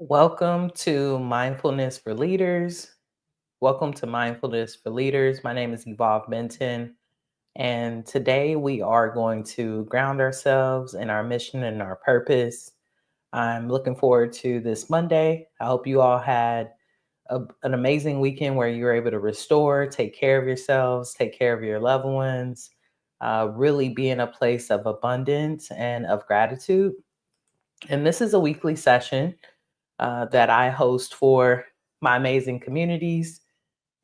Welcome to Mindfulness for Leaders. Welcome to Mindfulness for Leaders. My name is Evolve Benton, and today we are going to ground ourselves in our mission and our purpose. I'm looking forward to this Monday. I hope you all had an amazing weekend where you were able to restore, take care of yourselves, take care of your loved ones, really be in a place of abundance and of gratitude. And this is a weekly session that I host for my amazing communities,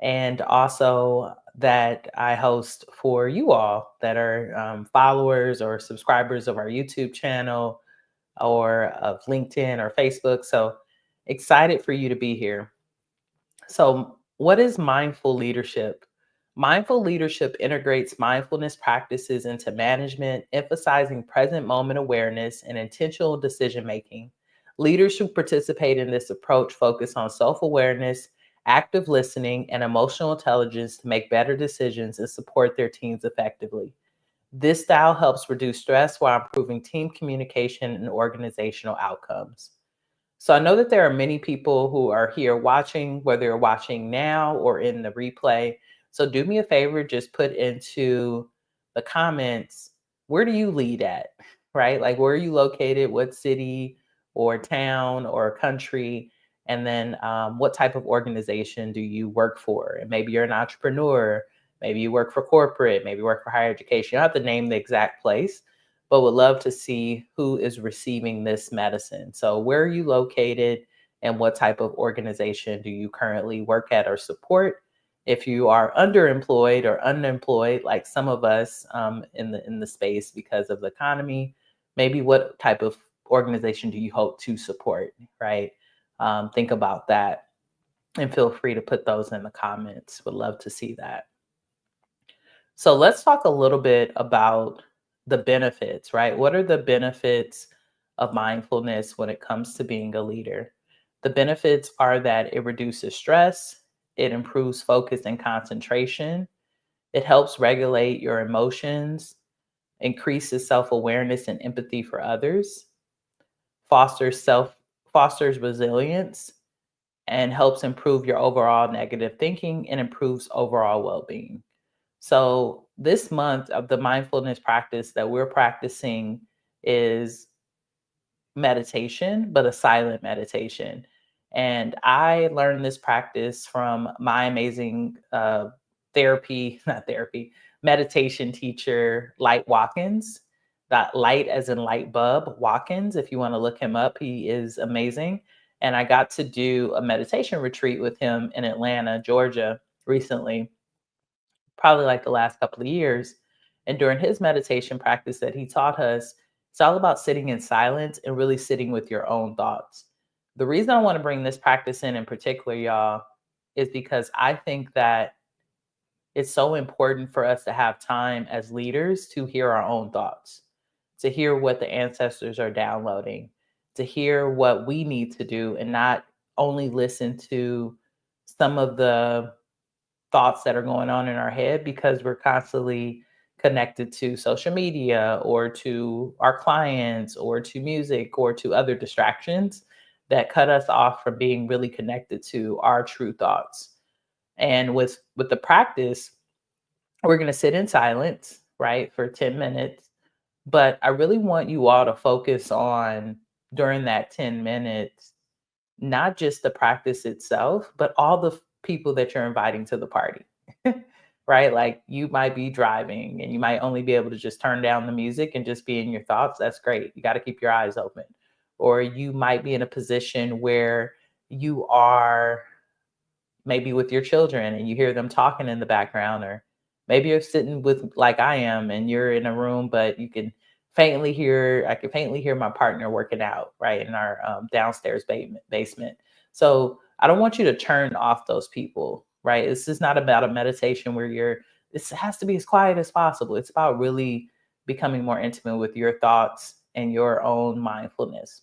and also that I host for you all that are followers or subscribers of our YouTube channel or of LinkedIn or Facebook. So excited for you to be here. So, what is mindful leadership? Mindful leadership integrates mindfulness practices into management, emphasizing present moment awareness and intentional decision making. Leaders who participate in this approach focus on self awareness, active listening, and emotional intelligence to make better decisions and support their teams effectively. This style helps reduce stress while improving team communication and organizational outcomes. So I know that there are many people who are here watching, whether you're watching now or in the replay. So do me a favor, just put into the comments, where do you lead at? Right? Like, where are you located? What city or town or country? And then what type of organization do you work for? And maybe you're an entrepreneur. Maybe you work for corporate. Maybe you work for higher education. You don't have to name the exact place, but would love to see who is receiving this medicine. So, where are you located and what type of organization do you currently work at or support? If you are underemployed or unemployed, like some of us in the space because of the economy, maybe what type of organization do you hope to support, right? Think about that and feel free to put those in the comments. Would love to see that. So let's talk a little bit about the benefits, right? What are the benefits of mindfulness when it comes to being a leader? The benefits are that it reduces stress, it improves focus and concentration, it helps regulate your emotions, increases self-awareness and empathy for others, fosters self fosters resilience, and helps improve your overall negative thinking and improves overall well-being. So, this month of the mindfulness practice that we're practicing is meditation, but a silent meditation. And I learned this practice from my amazing not therapy, meditation teacher, Light Watkins. That light as in light bulb Watkins. If you want to look him up, he is amazing. And I got to do a meditation retreat with him in Atlanta, Georgia recently, probably like the last couple of years. And during his meditation practice that he taught us, it's all about sitting in silence and really sitting with your own thoughts. The reason I want to bring this practice in particular, y'all, is because I think that it's so important for us to have time as leaders to hear our own thoughts, to hear what the ancestors are downloading, to hear what we need to do, and not only listen to some of the thoughts that are going on in our head because we're constantly connected to social media or to our clients or to music or to other distractions that cut us off from being really connected to our true thoughts. And with the practice, we're going to sit in silence, right, for 10 minutes, but I really want you all to focus on during that 10 minutes not just the practice itself, but all the people that you're inviting to the party, right? Like, you might be driving and you might only be able to just turn down the music and just be in your thoughts. That's great. You got to keep your eyes open. Or you might be in a position where you are maybe with your children and you hear them talking in the background, or maybe you're sitting with, like I am, and you're in a room, but you can I can faintly hear my partner working out right in our downstairs basement. So I don't want you to turn off those people, right? This is not about a meditation where this has to be as quiet as possible. It's about really becoming more intimate with your thoughts and your own mindfulness.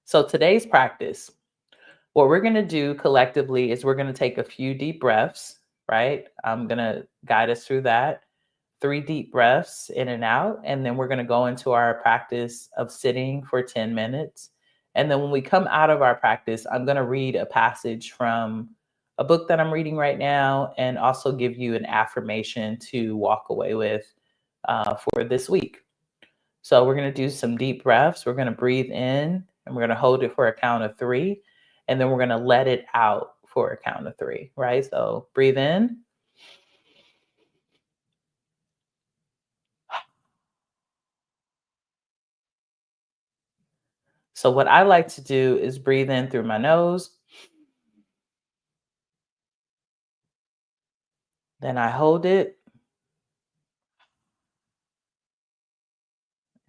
So today's practice, what we're going to do collectively is we're going to take a few deep breaths, right? I'm going to guide us through that. 3 deep breaths in and out, and then we're going to go into our practice of sitting for 10 minutes. And then when we come out of our practice, I'm going to read a passage from a book that I'm reading right now and also give you an affirmation to walk away with for this week. So we're going to do some deep breaths. We're going to breathe in and we're going to hold it for a count of 3. And then we're going to let it out for a count of 3, right? So breathe in. So what I like to do is breathe in through my nose, then I hold it.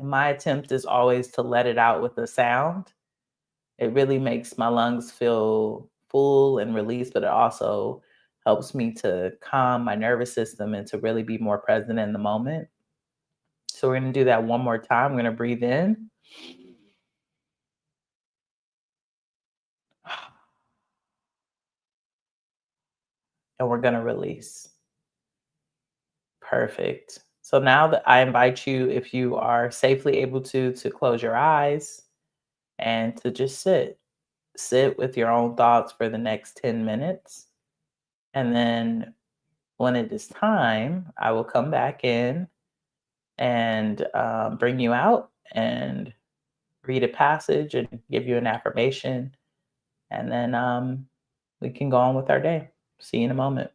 And my attempt is always to let it out with a sound. It really makes my lungs feel full and released, but it also helps me to calm my nervous system and to really be more present in the moment. So we're going to do that one more time. We're going to breathe in and we're going to release. Perfect. So now that I invite you, if you are safely able to close your eyes and to just sit with your own thoughts for the next 10 minutes. And then when it is time, I will come back in and bring you out and read a passage and give you an affirmation. And then we can go on with our day. See you in a moment.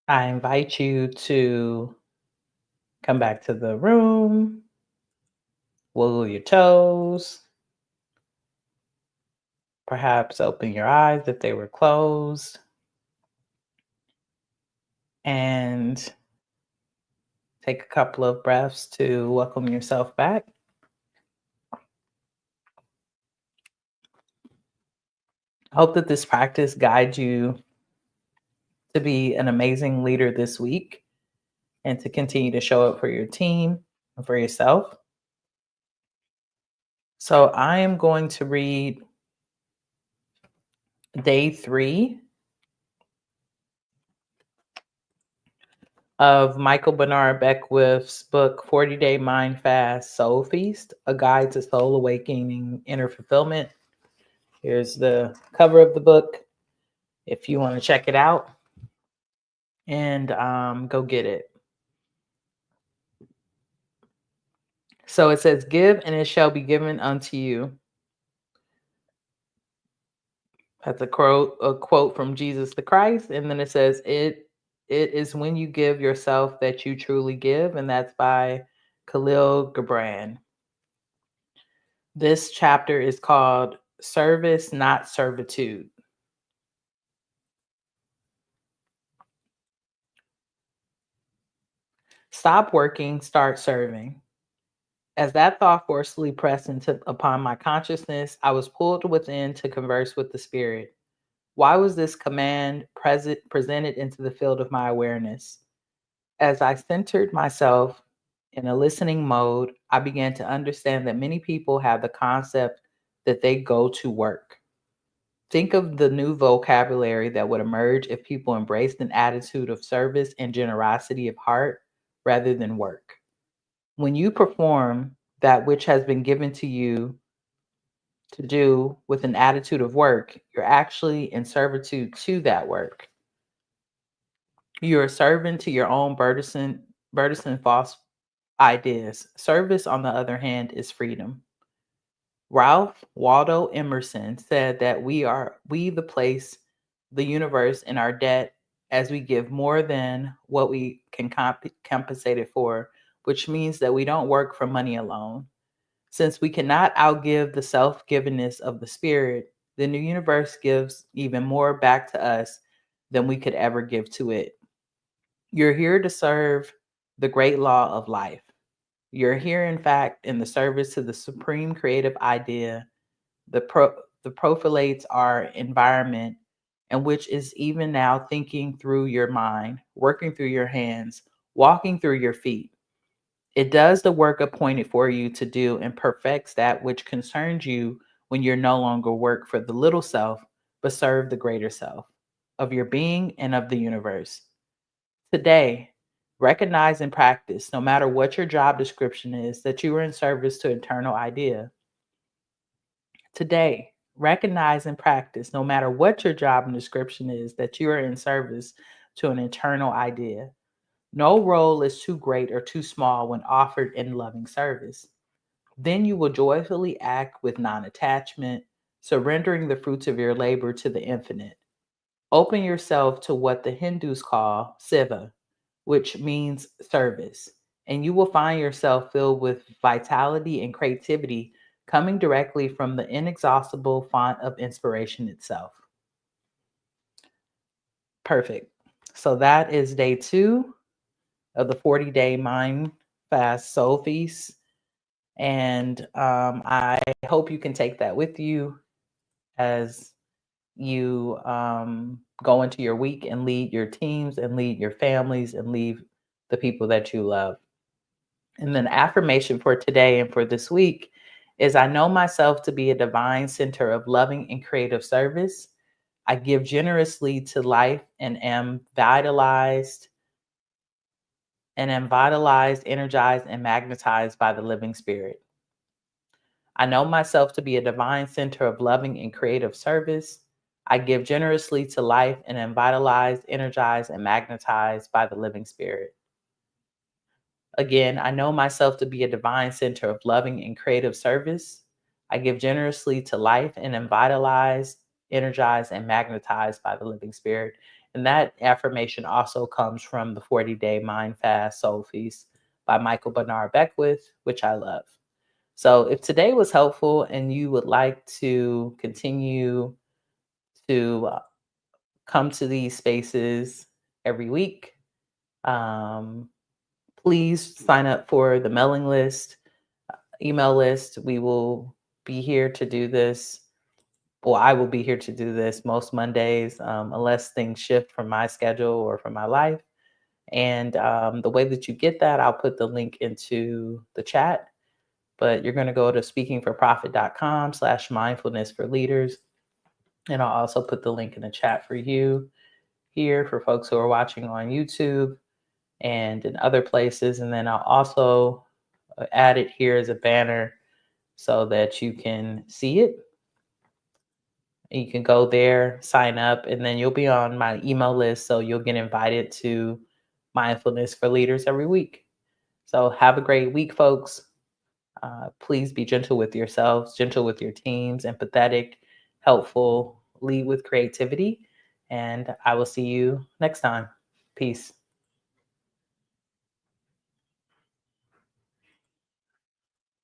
I invite you to come back to the room, wiggle your toes, perhaps open your eyes if they were closed, and take a couple of breaths to welcome yourself back. I hope that this practice guides you to be an amazing leader this week and to continue to show up for your team and for yourself. So, I am going to read day 3 of Michael Bernard Beckwith's book, 40-Day Mind Fast Soul Feast, A Guide to Soul Awakening Inner Fulfillment. Here's the cover of the book if you want to check it out, and go get it. So it says, "Give, and it shall be given unto you." That's a quote from Jesus the Christ. And then it says, it is when you give yourself that you truly give. And that's by Khalil Gibran. This chapter is called Service, Not Servitude. Stop working, start serving. As that thought forcefully pressed upon my consciousness, I was pulled within to converse with the spirit. Why was this command presented into the field of my awareness? As I centered myself in a listening mode, I began to understand that many people have the concept that they go to work. Think of the new vocabulary that would emerge if people embraced an attitude of service and generosity of heart rather than work. When you perform that which has been given to you to do with an attitude of work, you're actually in servitude to that work. You're a servant to your own burdensome false ideas. Service, on the other hand, is freedom. Ralph Waldo Emerson said that we the place, the universe, in our debt as we give more than what we can compensate it for, which means that we don't work for money alone. Since we cannot outgive the self-givenness of the spirit, then the universe gives even more back to us than we could ever give to it. You're here to serve the great law of life. You're here, in fact, in the service to the supreme creative idea the profilates our environment, and which is even now thinking through your mind, working through your hands, walking through your feet. It does the work appointed for you to do and perfects that which concerns you when you're no longer work for the little self, but serve the greater self of your being and of the universe. Today, recognize and practice, no matter what your job description is, that you are in service to eternal idea. Today, recognize and practice, no matter what your job and description is, that you are in service to an eternal idea. No role is too great or too small when offered in loving service. Then you will joyfully act with non attachment, surrendering the fruits of your labor to the infinite. Open yourself to what the Hindus call seva, which means service, and you will find yourself filled with vitality and creativity coming directly from the inexhaustible font of inspiration itself. Perfect. So that is day 2 of the 40-day Mind Fast Soul Feast. And I hope you can take that with you as you go into your week and lead your teams and lead your families and lead the people that you love. And then affirmation for today and for this week is, I know myself to be a divine center of loving and creative service. I give generously to life and am vitalized, energized, and magnetized by the living spirit. I know myself to be a divine center of loving and creative service. I give generously to life and am vitalized, energized, and magnetized by the living spirit. Again, I know myself to be a divine center of loving and creative service. I give generously to life and am vitalized, energized, and magnetized by the living spirit. And that affirmation also comes from the 40-Day Mind Fast Soul Feast by Michael Bernard Beckwith, which I love. So if today was helpful and you would like to continue to come to these spaces every week, um, please sign up for the mailing list, email list. We will be here to do this. Well, I will be here to do this most Mondays, unless things shift from my schedule or from my life. And the way that you get that, I'll put the link into the chat. But you're going to go to speakingforprofit.com/mindfulness for leaders. And I'll also put the link in the chat for you here for folks who are watching on YouTube and in other places. And then I'll also add it here as a banner so that you can see it. You can go there, sign up, and then you'll be on my email list. So you'll get invited to Mindfulness for Leaders every week. So have a great week, folks. Please be gentle with yourselves, gentle with your teams, empathetic, helpful, lead with creativity. And I will see you next time. Peace.